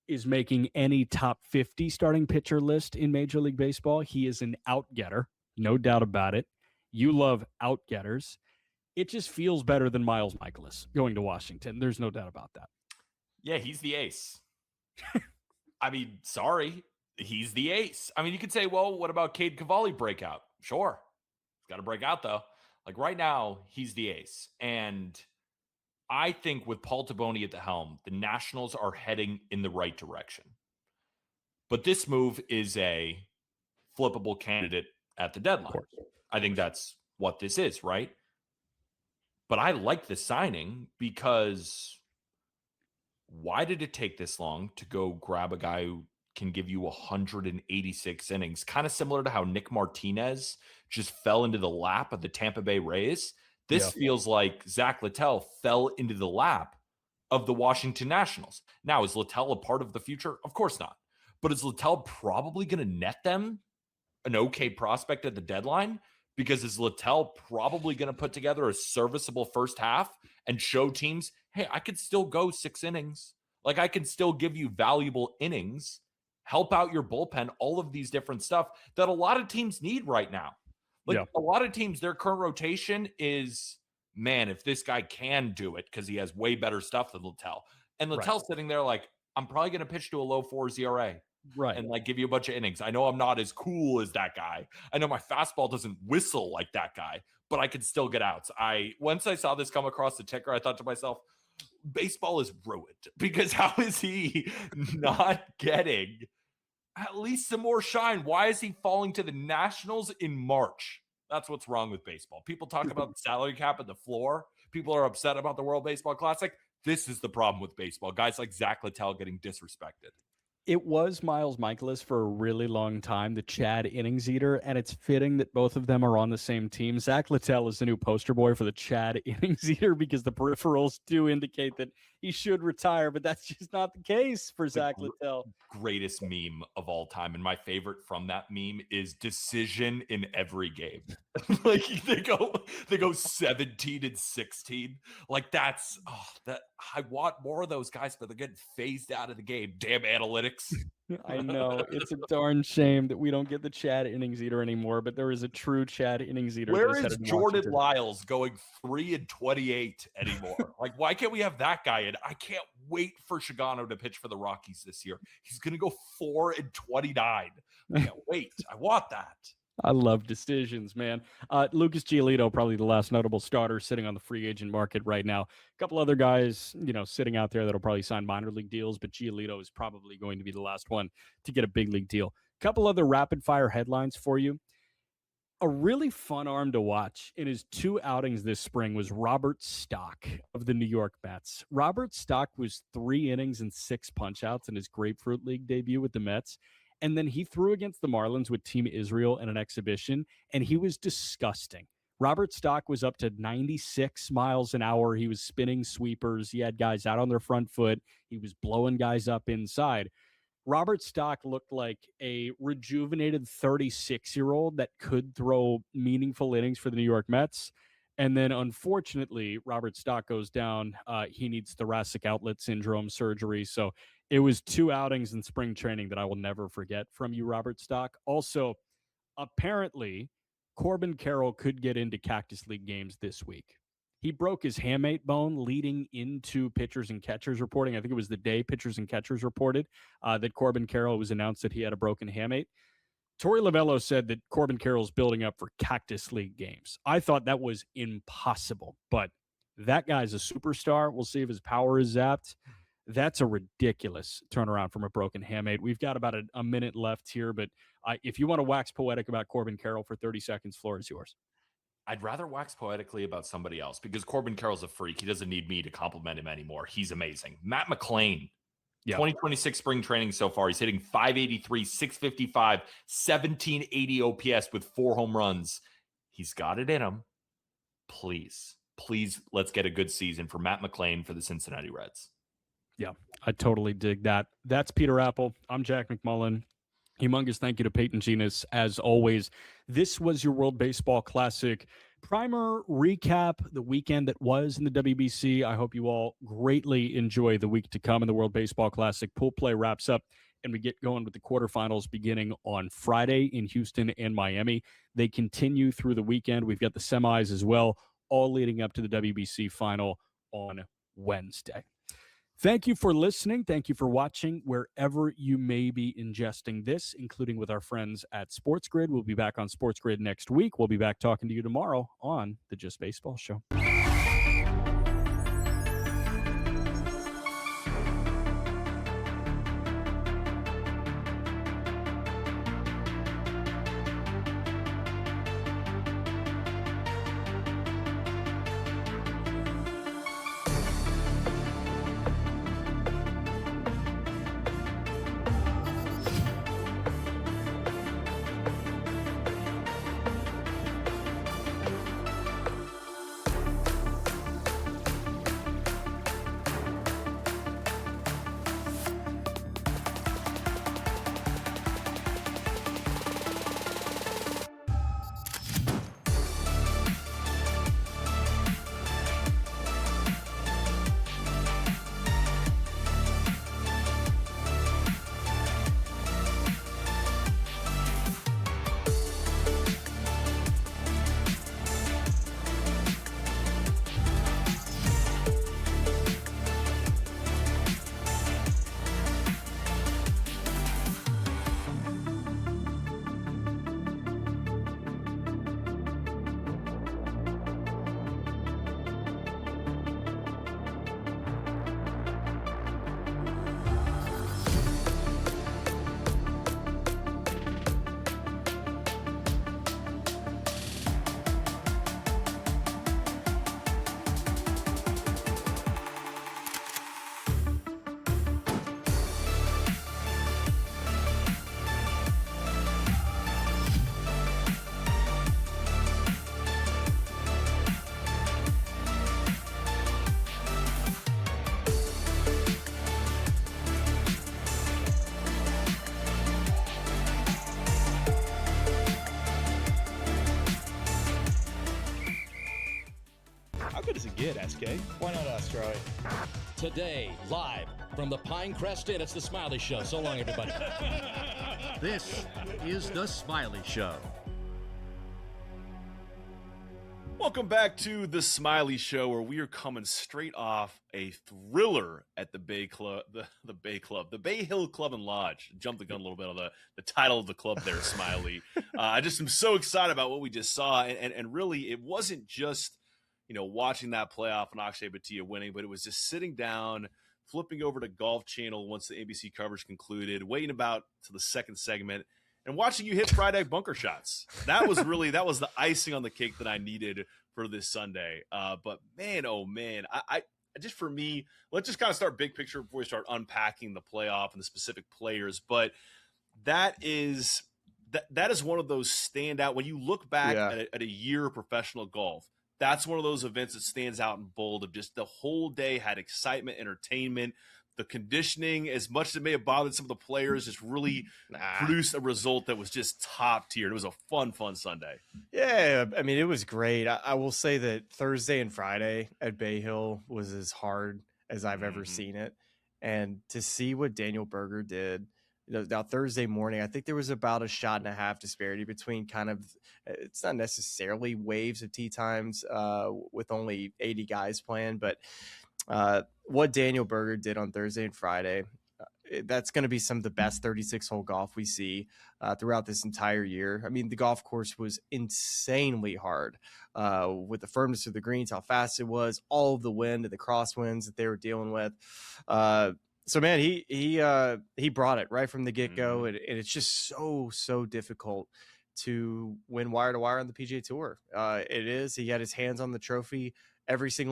is making any top 50 starting pitcher list in Major League Baseball. He is an out-getter, no doubt about it. You love out-getters. It just feels better than Miles Michaelis going to Washington. There's no doubt about that. Yeah, he's the ace. I mean, sorry, he's the ace. I mean, you could say, well, what about Cade Cavalli breakout? Sure. He's got to break out, though. Like right now, he's the ace. And I think with Paul Taboni at the helm, the Nationals are heading in the right direction. But this move is a flippable candidate at the deadline. I think that's what this is, right? But I like the signing because why did it take this long to go grab a guy who can give you 186 innings? Kind of similar to how Nick Martinez just fell into the lap of the Tampa Bay Rays. This feels like Zach Littell fell into the lap of the Washington Nationals. Now, is Littell a part of the future? Of course not. But is Littell probably going to net them an okay prospect at the deadline? Because is Littell probably going to put together a serviceable first half and show teams, hey, I could still go 6 innings. Like I can still give you valuable innings, help out your bullpen, all of these different stuff that a lot of teams need right now. Like a lot of teams, their current rotation is, man, if this guy can do it, because he has way better stuff than Littell. And Littell's sitting there like, I'm probably going to pitch to a low 4s ERA. Right. And like give you a bunch of innings. I know I'm not as cool as that guy. I know my fastball doesn't whistle like that guy, but I can still get outs. Once I saw this come across the ticker, I thought to myself, baseball is ruined, because how is he not getting at least some more shine? Why is he falling to the Nationals in March? That's what's wrong with baseball. People talk about the salary cap at the floor. People are upset about the World Baseball Classic. This is the problem with baseball. Guys like Zach Littell getting disrespected. It was Miles Michaelis for a really long time, the Chad innings eater, and it's fitting that both of them are on the same team. Zach Littell is the new poster boy for the Chad innings eater because the peripherals do indicate that he should retire, but that's just not the case for Zach Littell. Greatest meme of all time, and my favorite from that meme is decision in every game. Like they go 17 and 16. Like that I want more of those guys, but they're getting phased out of the game. Damn analytics. I know. It's a darn shame that we don't get the Chad innings eater anymore, but there is a true Chad innings eater. Where is Jordan Lyles going 3 and 28 anymore? Like, why can't we have that guy in? I can't wait for Shigano to pitch for the Rockies this year. He's going to go 4 and 29. I can't wait. I want that. I love decisions, man. Lucas Giolito, probably the last notable starter sitting on the free agent market right now. A couple other guys, sitting out there that'll probably sign minor league deals, but Giolito is probably going to be the last one to get a big league deal. A couple other rapid fire headlines for you. A really fun arm to watch in his 2 outings this spring was Robert Stock of the New York Mets. Robert Stock was 3 innings and 6 punch-outs in his Grapefruit League debut with the Mets. And then he threw against the Marlins with Team Israel in an exhibition, and he was disgusting. Robert Stock was up to 96 miles an hour. He was spinning sweepers. He had guys out on their front foot. He was blowing guys up inside. Robert Stock looked like a rejuvenated 36-year-old that could throw meaningful innings for the New York Mets. And then, unfortunately, Robert Stock goes down. He needs thoracic outlet syndrome surgery. So it was 2 outings in spring training that I will never forget from you, Robert Stock. Also, apparently, Corbin Carroll could get into Cactus League games this week. He broke his hamate bone leading into pitchers and catchers reporting. I think it was the day pitchers and catchers reported that Corbin Carroll was announced that he had a broken hamate. Torey Lovello said that Corbin Carroll's building up for Cactus League games. I thought that was impossible, but that guy's a superstar. We'll see if his power is zapped. That's a ridiculous turnaround from a broken hamate. We've got about a minute left here, but if you want to wax poetic about Corbin Carroll for 30 seconds, floor is yours. I'd rather wax poetically about somebody else because Corbin Carroll's a freak. He doesn't need me to compliment him anymore. He's amazing. Matt McMullen, 2026 spring training so far. He's hitting 583, 655, 1780 OPS with 4 home runs. He's got it in him. Please, let's get a good season for Matt McMullen for the Cincinnati Reds. Yeah, I totally dig that. That's Peter Appel. I'm Jack McMullen. Humongous thank you to Peyton Genis, as always. This was your World Baseball Classic primer recap, the weekend that was in the WBC. I hope you all greatly enjoy the week to come in the World Baseball Classic. Pool play wraps up, and we get going with the quarterfinals beginning on Friday in Houston and Miami. They continue through the weekend. We've got the semis as well, all leading up to the WBC final on Wednesday. Thank you for listening. Thank you for watching wherever you may be ingesting this, including with our friends at SportsGrid. We'll be back on SportsGrid next week. We'll be back talking to you tomorrow on the Just Baseball Show. SK. Why not us, Troy? Today, live from the Pinecrest Inn, it's the Smiley Show. So long, everybody. This is the Smiley Show. Welcome back to the Smiley Show, where we are coming straight off a thriller at the Bay Club, the Bay Hill Club and Lodge. Jumped the gun a little bit on the title of the club there, Smiley. I just am so excited about what we just saw, and really, it wasn't just watching that playoff and Akshay Bhatia winning, but it was just sitting down, flipping over to Golf Channel once the ABC coverage concluded, waiting about to the second segment, and watching you hit Friday bunker shots. That was the icing on the cake that I needed for this Sunday. But man, oh man, I just, for me, let's just kind of start big picture before we start unpacking the playoff and the specific players. But that is one of those standout, when you look back at a year of professional golf, that's one of those events that stands out in bold, of just the whole day had excitement, entertainment, the conditioning, as much as it may have bothered some of the players, just really produced a result that was just top tier. It was a fun Sunday. Yeah, I mean, it was great. I will say that Thursday and Friday at Bay Hill was as hard as I've ever seen it. And to see what Daniel Berger did, now Thursday morning, I think there was about a shot and a half disparity between kind of, it's not necessarily waves of tee times with only 80 guys playing, but what Daniel Berger did on Thursday and Friday, that's going to be some of the best 36-hole golf we see throughout this entire year. I mean, the golf course was insanely hard with the firmness of the greens, how fast it was, all of the wind and the crosswinds that they were dealing with. So man, he brought it right from the get-go, and it's just so difficult to win wire to wire on the PGA Tour. It is. He had his hands on the trophy every single